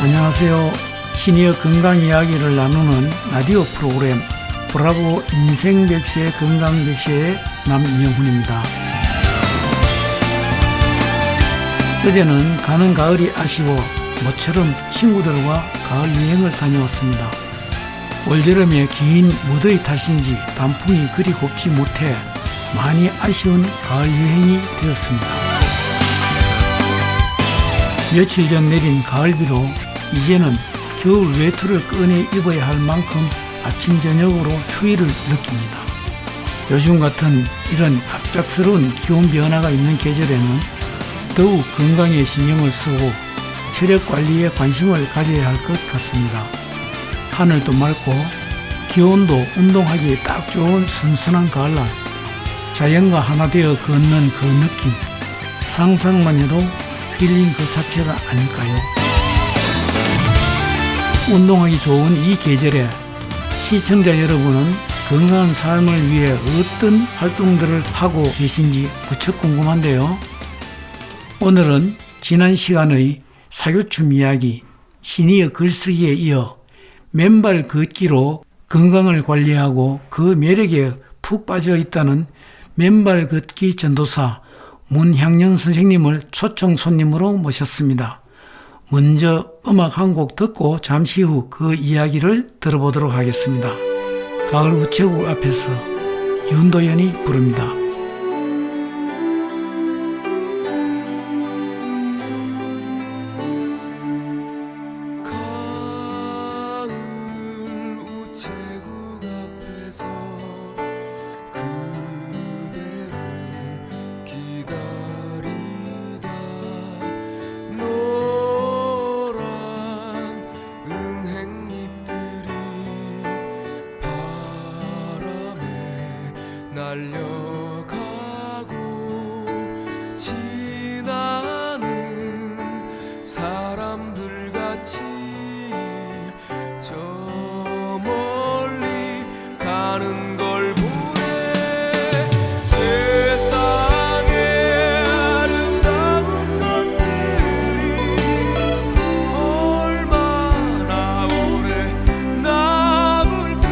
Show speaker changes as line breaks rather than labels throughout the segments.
안녕하세요. 시니어 건강 이야기를 나누는 라디오 프로그램 브라보 인생 100세 건강 100세의 남영훈입니다. 어제는 가는 가을이 아쉬워 모처럼 친구들과 가을 여행을 다녀왔습니다. 올여름에 긴 무더위 탓인지 단풍이 그리 곱지 못해 많이 아쉬운 가을 여행이 되었습니다. 며칠 전 내린 가을비로 이제는 겨울 외투를 꺼내 입어야 할 만큼 아침 저녁으로 추위를 느낍니다. 요즘 같은 이런 갑작스러운 기온 변화가 있는 계절에는 더욱 건강에 신경을 쓰고 체력 관리에 관심을 가져야 할 것 같습니다. 하늘도 맑고 기온도 운동하기에 딱 좋은 선선한 가을날, 자연과 하나 되어 걷는 그 느낌, 상상만 해도 힐링 그 자체가 아닐까요? 운동하기 좋은 이 계절에 시청자 여러분은 건강한 삶을 위해 어떤 활동들을 하고 계신지 무척 궁금한데요. 오늘은 지난 시간의 사교춤 이야기, 시니어 글쓰기에 이어 맨발 걷기로 건강을 관리하고 그 매력에 푹 빠져 있다는 맨발 걷기 전도사 문향연 선생님을 초청 손님으로 모셨습니다. 먼저 음악 한 곡 듣고 잠시 후 그 이야기를 들어보도록 하겠습니다. 가을 우체국 앞에서 윤도현이 부릅니다.
날려가고 지나는 사람들 같이 저 멀리 가는 걸 보네. 세상에 아름다운 것들이 얼마나 오래 남을까.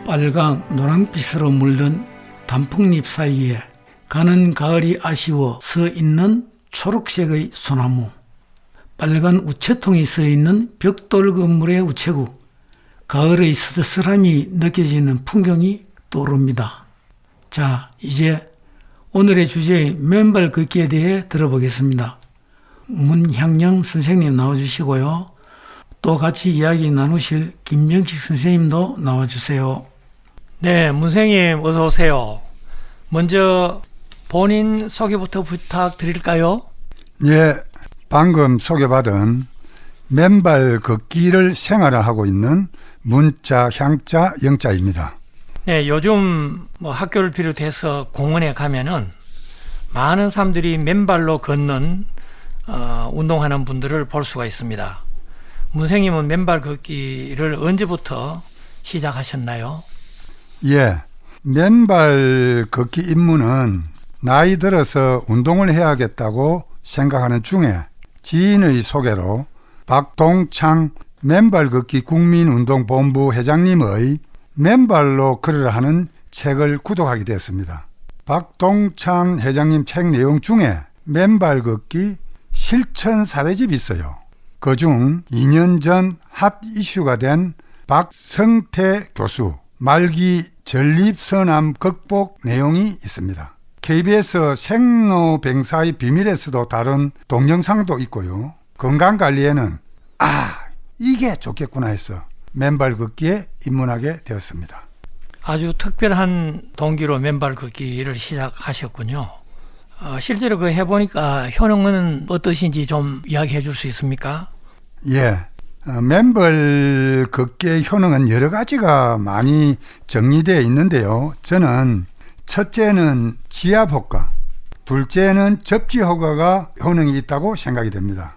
빨강 노랑빛으로 물든 단풍잎 사이에 가는 가을이 아쉬워 서 있는 초록색의 소나무, 빨간 우체통이 서 있는 벽돌 건물의 우체국, 가을의 서슬함이 느껴지는 풍경이 떠오릅니다. 자, 이제 오늘의 주제인 맨발 걷기에 대해 들어보겠습니다. 문향영 선생님 나와주시고요. 또 같이 이야기 나누실 김정식 선생님도 나와주세요.
네, 문생님 어서 오세요. 먼저 본인 소개부터 부탁드릴까요?
예, 방금 소개받은 맨발 걷기를 생활화하고 있는 문자, 향자, 영자입니다.
네, 요즘 학교를 비롯해서 공원에 가면은 많은 사람들이 맨발로 걷는 운동하는 분들을 볼 수가 있습니다. 문생님은 맨발 걷기를 언제부터 시작하셨나요?
예, 맨발 걷기 입문은 나이 들어서 운동을 해야겠다고 생각하는 중에 지인의 소개로 박동창 맨발 걷기 국민운동본부 회장님의 맨발로 걸으라 하는 책을 구독하게 되었습니다. 박동창 회장님 책 내용 중에 맨발 걷기 실천 사례집이 있어요. 그중 2년 전 핫 이슈가 된 박성태 교수 말기 전립선암 극복 내용이 있습니다. KBS 생로병사의 비밀에서도 다룬 동영상도 있고요. 건강관리에는 이게 좋겠구나 해서 맨발 걷기에 입문하게 되었습니다.
아주 특별한 동기로 맨발 걷기를 시작하셨군요. 실제로 그 해보니까 효능은 어떠신지 좀 이야기해 줄 수 있습니까?
예, 맨발 걷기의 효능은 여러 가지가 많이 정리되어 있는데요. 저는 첫째는 지압 효과, 둘째는 접지 효과가 효능이 있다고 생각이 됩니다.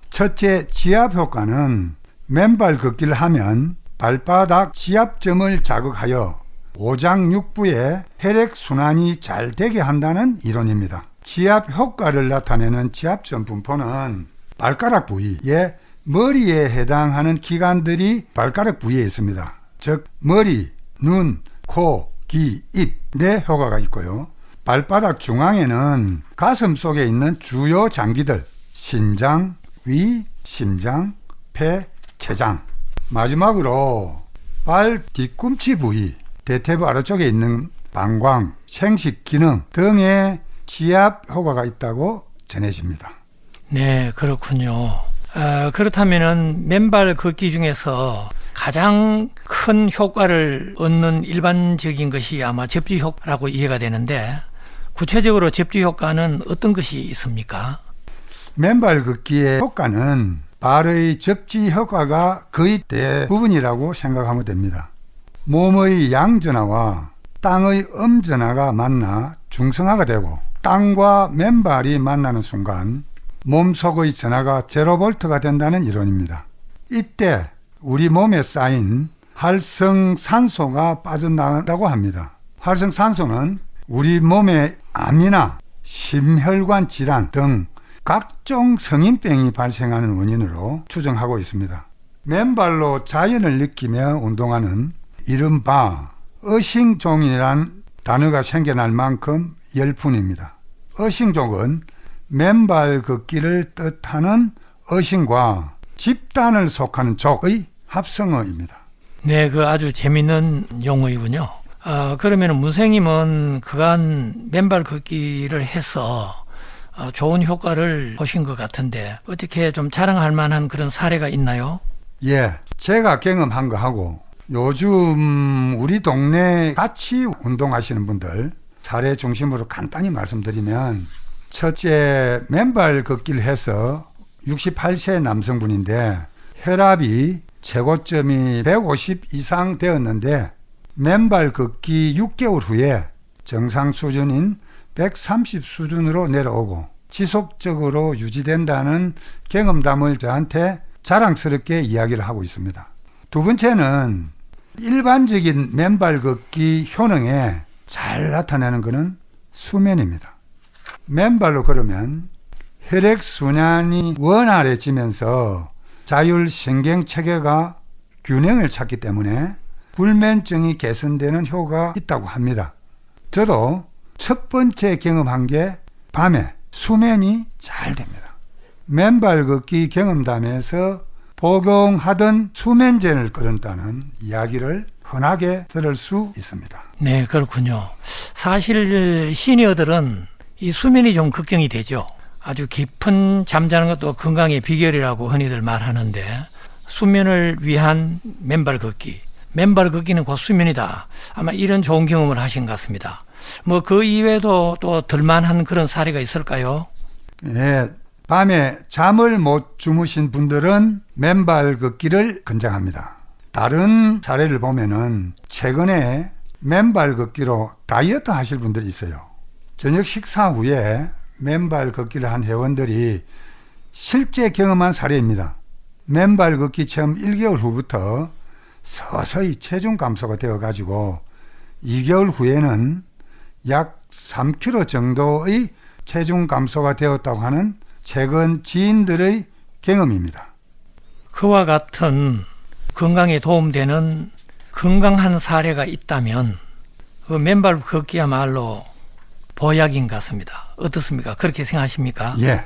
첫째 지압 효과는 맨발 걷기를 하면 발바닥 지압점을 자극하여 오장육부의 혈액순환이 잘 되게 한다는 이론입니다. 지압 효과를 나타내는 지압점 분포는 발가락 부위에 머리에 해당하는 기관들이 발가락 부위에 있습니다. 즉 머리, 눈, 코, 귀, 입 네 효과가 있고요. 발바닥 중앙에는 가슴 속에 있는 주요 장기들 신장, 위, 심장, 폐, 췌장, 마지막으로 발 뒤꿈치 부위 대퇴부 아래쪽에 있는 방광, 생식 기능 등의 지압 효과가 있다고 전해집니다.
네, 그렇군요. 그렇다면은 맨발 걷기 중에서 가장 큰 효과를 얻는 일반적인 것이 아마 접지 효과라고 이해가 되는데 구체적으로 접지 효과는 어떤 것이 있습니까?
맨발 걷기의 효과는 발의 접지 효과가 거의 대부분이라고 생각하면 됩니다. 몸의 양전하와 땅의 음전하가 만나 중성화가 되고 땅과 맨발이 만나는 순간 몸속의 전하가 제로볼트가 된다는 이론입니다. 이때 우리 몸에 쌓인 활성산소가 빠져나간다고 합니다. 활성산소는 우리 몸의 암이나 심혈관 질환 등 각종 성인병이 발생하는 원인으로 추정하고 있습니다. 맨발로 자연을 느끼며 운동하는 이른바 어싱종이라는 단어가 생겨날 만큼 열풍입니다. 어싱족은 맨발 걷기를 뜻하는 어싱과 집단을 속하는 족의 합성어입니다.
네, 그 아주 재밌는 용어이군요. 그러면 문생님은 그간 맨발 걷기를 해서 좋은 효과를 보신 것 같은데 어떻게 좀 자랑할 만한 그런 사례가 있나요?
예, 제가 경험한 거하고 요즘 우리 동네 같이 운동하시는 분들 사례 중심으로 간단히 말씀드리면 첫째 맨발 걷기를 해서 68세 남성분인데 혈압이 최고점이 150 이상 되었는데 맨발 걷기 6개월 후에 정상 수준인 130 수준으로 내려오고 지속적으로 유지된다는 경험담을 저한테 자랑스럽게 이야기를 하고 있습니다. 두 번째는 일반적인 맨발 걷기 효능에 잘 나타나는 것은 수면입니다. 맨발로 걸으면 혈액순환이 원활해지면서 자율신경체계가 균형을 찾기 때문에 불면증이 개선되는 효과가 있다고 합니다. 저도 첫 번째 경험한 게 밤에 수면이 잘 됩니다. 맨발 걷기 경험담에서 복용하던 수면제를 끊었다는 이야기를 흔하게 들을 수 있습니다.
네, 그렇군요. 사실 시니어들은 이 수면이 좀 걱정이 되죠. 아주 깊은 잠자는 것도 건강의 비결이라고 흔히들 말하는데 수면을 위한 맨발 걷기. 맨발 걷기는 곧 수면이다. 아마 이런 좋은 경험을 하신 것 같습니다. 뭐 그 이외에도 또 들만한 그런 사례가 있을까요?
예, 밤에 잠을 못 주무신 분들은 맨발 걷기를 권장합니다. 다른 사례를 보면은 최근에 맨발 걷기로 다이어트 하실 분들이 있어요. 저녁 식사 후에 맨발 걷기를 한 회원들이 실제 경험한 사례입니다. 맨발 걷기 체험 1개월 후부터 서서히 체중 감소가 되어 가지고 2개월 후에는 약 3kg 정도의 체중 감소가 되었다고 하는 최근 지인들의 경험입니다.
그와 같은 건강에 도움되는 건강한 사례가 있다면 그 맨발 걷기야말로 보약인 것 같습니다. 어떻습니까? 그렇게 생각하십니까?
예.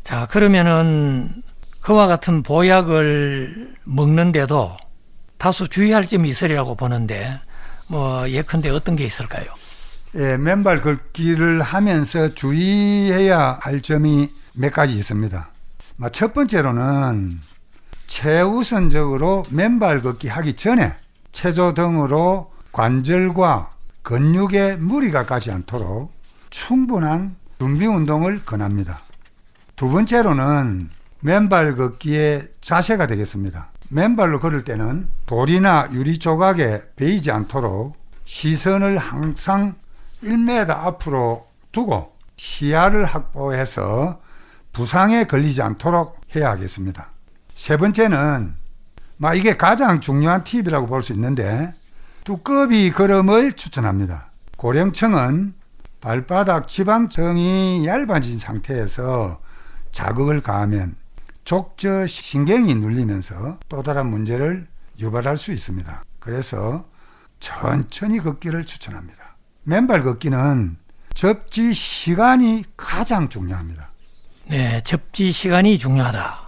자, 그러면은 그와 같은 보약을 먹는데도 다소 주의할 점이 있으리라고 보는데 뭐 예컨대 어떤 게 있을까요?
예, 맨발 걷기를 하면서 주의해야 할 점이 몇 가지 있습니다. 첫 번째로는 최우선적으로 맨발 걷기 하기 전에 체조 등으로 관절과 근육에 무리가 가지 않도록 충분한 준비 운동을 권합니다. 두 번째로는 맨발 걷기의 자세가 되겠습니다. 맨발로 걸을 때는 돌이나 유리 조각에 베이지 않도록 시선을 항상 1m 앞으로 두고 시야를 확보해서 부상에 걸리지 않도록 해야 하겠습니다. 세 번째는 이게 가장 중요한 팁이라고 볼 수 있는데 두꺼비 걸음을 추천합니다. 고령층은 발바닥 지방층이 얇아진 상태에서 자극을 가하면 족저 신경이 눌리면서 또 다른 문제를 유발할 수 있습니다. 그래서 천천히 걷기를 추천합니다. 맨발 걷기는 접지 시간이 가장 중요합니다.
네, 접지 시간이 중요하다.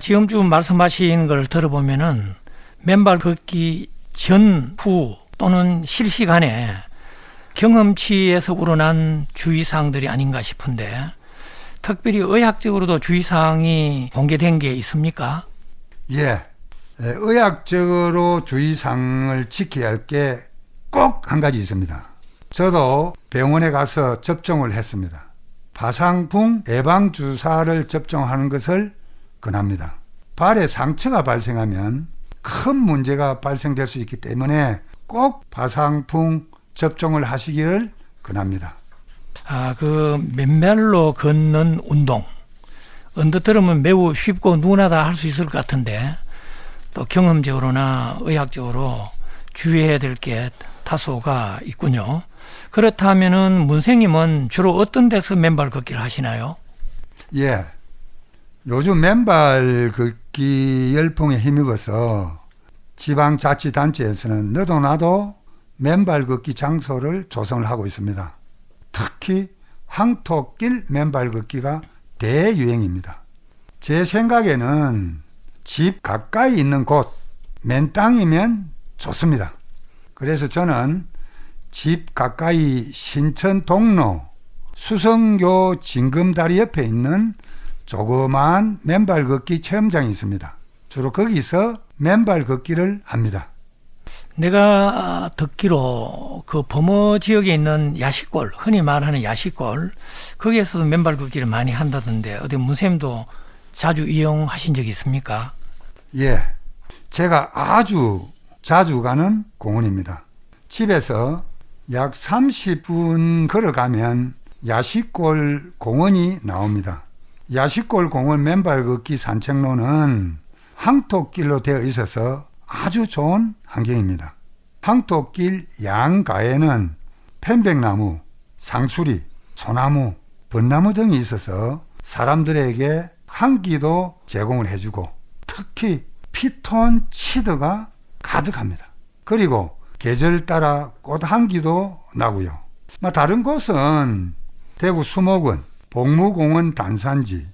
지금 말씀하신 걸 들어보면은 맨발 걷기 전, 후 또는 실시간에 경험치에서 우러난 주의사항들이 아닌가 싶은데 특별히 의학적으로도 주의사항이 공개된 게 있습니까?
예, 의학적으로 주의사항을 지켜야 할 게 꼭 한 가지 있습니다. 저도 병원에 가서 접종을 했습니다. 파상풍 예방주사를 접종하는 것을 권합니다. 발에 상처가 발생하면 큰 문제가 발생될 수 있기 때문에 꼭 파상풍 접종을 하시기를 권합니다.
그 맨발로 걷는 운동. 언뜻 들으면 매우 쉽고 누구나 다 할 수 있을 것 같은데 또 경험적으로나 의학적으로 주의해야 될 게 다소가 있군요. 그렇다면은 문생님은 주로 어떤 데서 맨발 걷기를 하시나요?
예, 요즘 맨발 걷기 열풍에 힘입어서 지방자치단체에서는 너도 나도 맨발 걷기 장소를 조성을 하고 있습니다. 특히 황토길 맨발 걷기가 대유행입니다. 제 생각에는 집 가까이 있는 곳, 맨 땅이면 좋습니다. 그래서 저는 집 가까이 신천 동로 수성교 징금다리 옆에 있는 조그마한 맨발 걷기 체험장이 있습니다. 주로 거기서 맨발 걷기를 합니다.
내가 듣기로 그 범어 지역에 있는 야시골, 흔히 말하는 야시골, 거기에서도 맨발 걷기를 많이 한다던데 어디 문쌤도 자주 이용하신 적이 있습니까?
예, 제가 아주 자주 가는 공원입니다. 집에서 약 30분 걸어가면 야시골 공원이 나옵니다. 야시골 공원 맨발 걷기 산책로는 황토길로 되어 있어서 아주 좋은 환경입니다. 황토길 양가에는 편백나무, 상수리, 소나무, 벚나무 등이 있어서 사람들에게 환기도 제공을 해주고 특히 피톤치드가 가득합니다. 그리고 계절 따라 꽃향기도 나고요. 다른 곳은 대구 수목원, 복무공원 단산지,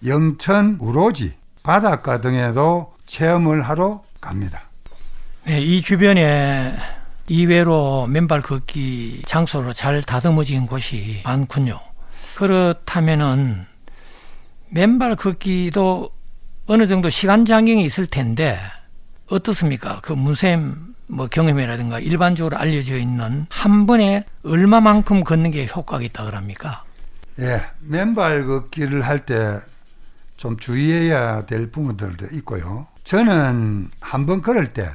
영천 우로지, 바닷가 등에도 체험을 하러 갑니다.
네, 이 주변에 이외로 맨발 걷기 장소로 잘 다듬어진 곳이 많군요. 그렇다면은 맨발 걷기도 어느 정도 시간 장경이 있을 텐데 어떻습니까? 그 문쌤 경험이라든가 일반적으로 알려져 있는 한 번에 얼마만큼 걷는 게 효과가 있다 그럽니까?
예, 맨발 걷기를 할 때 좀 주의해야 될 부분들도 있고요. 저는 한 번 걸을 때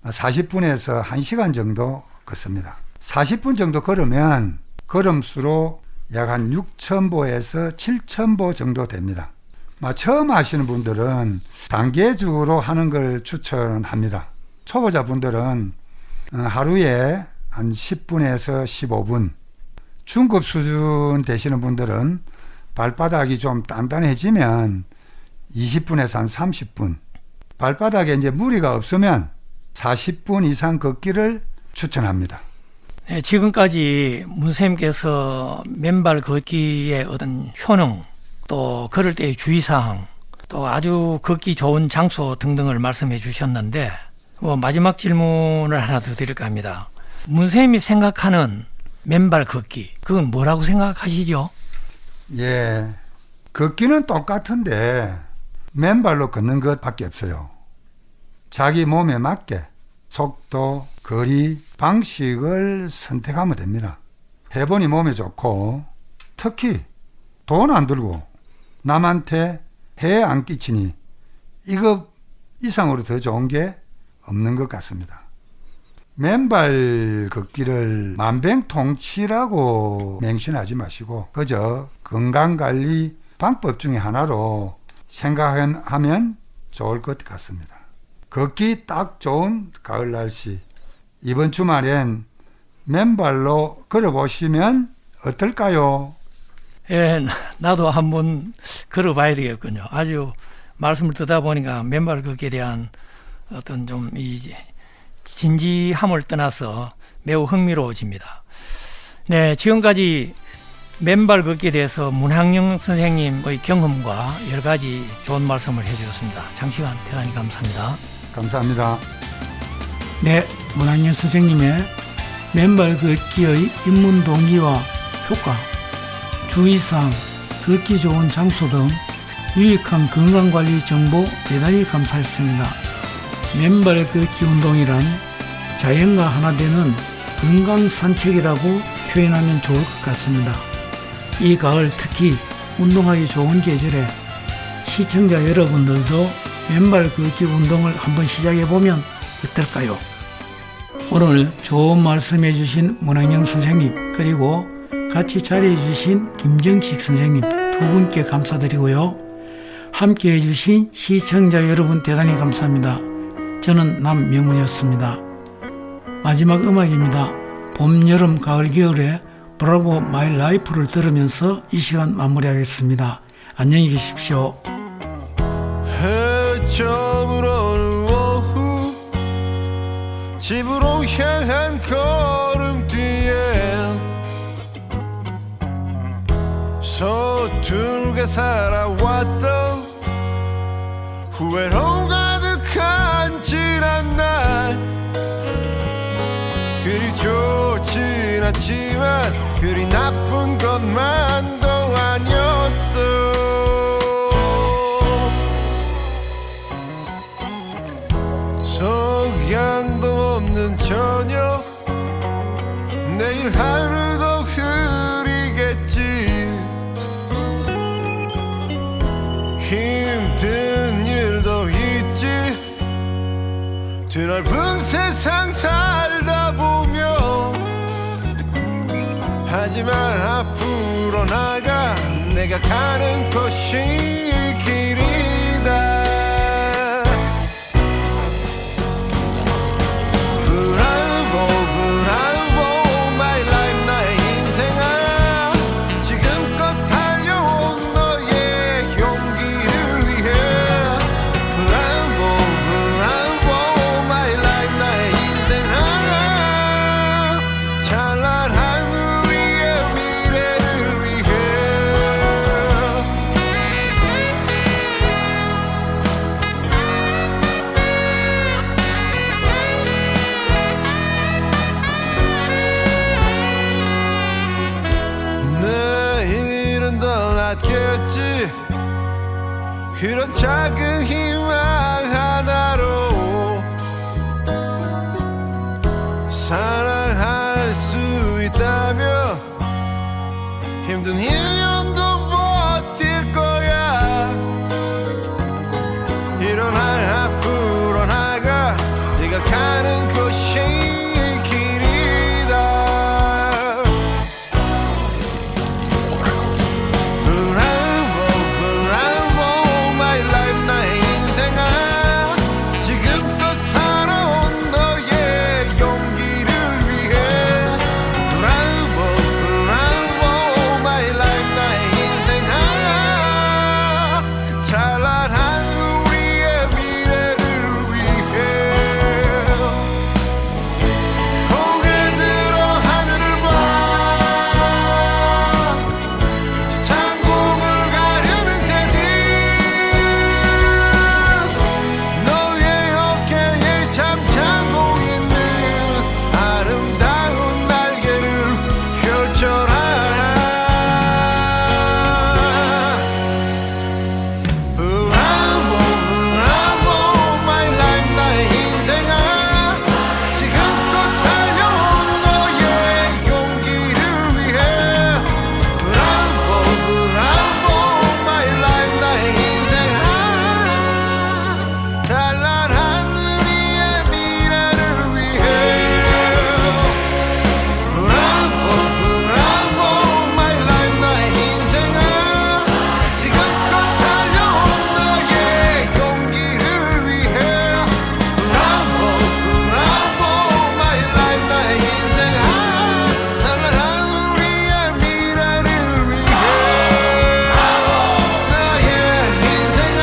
40분에서 1시간 정도 걷습니다. 40분 정도 걸으면 걸음수로 약 한 6,000보에서 7,000보 정도 됩니다. 처음 하시는 분들은 단계적으로 하는 걸 추천합니다. 초보자 분들은 하루에 한 10분에서 15분, 중급 수준 되시는 분들은 발바닥이 좀 단단해지면 20분에서 한 30분, 발바닥에 이제 무리가 없으면 40분 이상 걷기를 추천합니다.
네, 지금까지 문쌤께서 맨발 걷기의 어떤 효능, 또 걸을 때의 주의사항, 또 아주 걷기 좋은 장소 등등을 말씀해 주셨는데 마지막 질문을 하나 더 드릴까 합니다. 문쌤이 생각하는 맨발 걷기, 그건 뭐라고 생각하시죠?
예, 걷기는 똑같은데 맨발로 걷는 것밖에 없어요. 자기 몸에 맞게 속도, 거리, 방식을 선택하면 됩니다. 해보니 몸에 좋고 특히 돈 안 들고 남한테 해에 안 끼치니 이거 이상으로 더 좋은 게 없는 것 같습니다. 맨발 걷기를 만병통치라고 맹신하지 마시고 그저 건강관리 방법 중에 하나로 생각하면 좋을 것 같습니다. 걷기 딱 좋은 가을 날씨, 이번 주말엔 맨발로 걸어보시면 어떨까요?
예, 나도 한번 걸어봐야 되겠군요. 아주 말씀을 듣다 보니까 맨발 걷기에 대한 어떤 좀 이 진지함을 떠나서 매우 흥미로워집니다. 네, 지금까지 맨발 걷기에 대해서 문학영 선생님의 경험과 여러 가지 좋은 말씀을 해주셨습니다. 장시간 대단히 감사합니다.
감사합니다.
네, 문학년 선생님의 맨발 걷기의 입문 동기와 효과, 주의사항, 걷기 좋은 장소 등 유익한 건강관리 정보 대단히 감사했습니다. 맨발 걷기 운동이란 자연과 하나 되는 건강 산책이라고 표현하면 좋을 것 같습니다. 이 가을 특히 운동하기 좋은 계절에 시청자 여러분들도 맨발 걷기 운동을 한번 시작해보면 어떨까요? 오늘 좋은 말씀해 주신 문학영 선생님 그리고 같이 자리해 주신 김정식 선생님 두 분께 감사드리고요. 함께 해주신 시청자 여러분 대단히 감사합니다. 저는 남명훈이었습니다. 마지막 음악입니다. 봄, 여름, 가을, 겨울에 브라보 마이 라이프를 들으면서 이 시간 마무리하겠습니다. 안녕히 계십시오.
해저물 어느 오후 집으로 향한 걸음뒤에 서툴게 살아왔던 후회로 가득한 지난날 그리 좋진 않지만 그리 나쁜 것만도 아니었어. 석양도 없는 저녁 내일 하루도 흐리겠지. 힘든 일도 있지. 드넓은 세상 살다 보면 하지만 앞으로 나가 내가 가는 곳이 길이다. 그런 작은 희망 하나로 사랑할 수 있다면 힘든 1년도 버틸 거야. 일어나 앞으로 나가 네가 가는 곳이 길이다. Bravo my life 나의 인생아 지금껏 살아온 너의 용기를 위해 Bravo my life 나의 인생아 찬란한 우리의 미래를 위해 고개 들어 하늘을 봐 창공을 가르는 새들 너의 어깨에 잠자고 있는 아름다운 날개를 펼쳐라. Bravo my life 나의 인생아 지금껏 달려온 너의 용기를 위해 Bravo my life 나의 인생아 찬란한 우리의 미래를 위해 Bravo my life 나의 인생아 지금껏 달려온 너의 용기를 위해 Bravo my life 나의 인생아 찬란한 우리의 미래를 위해 나의 인생아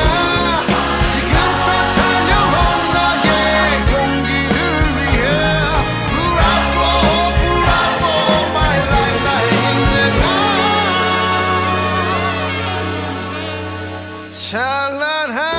지금껏 달려온 너의 용기를 위해 Bravo my life 나의 인생아 찬란한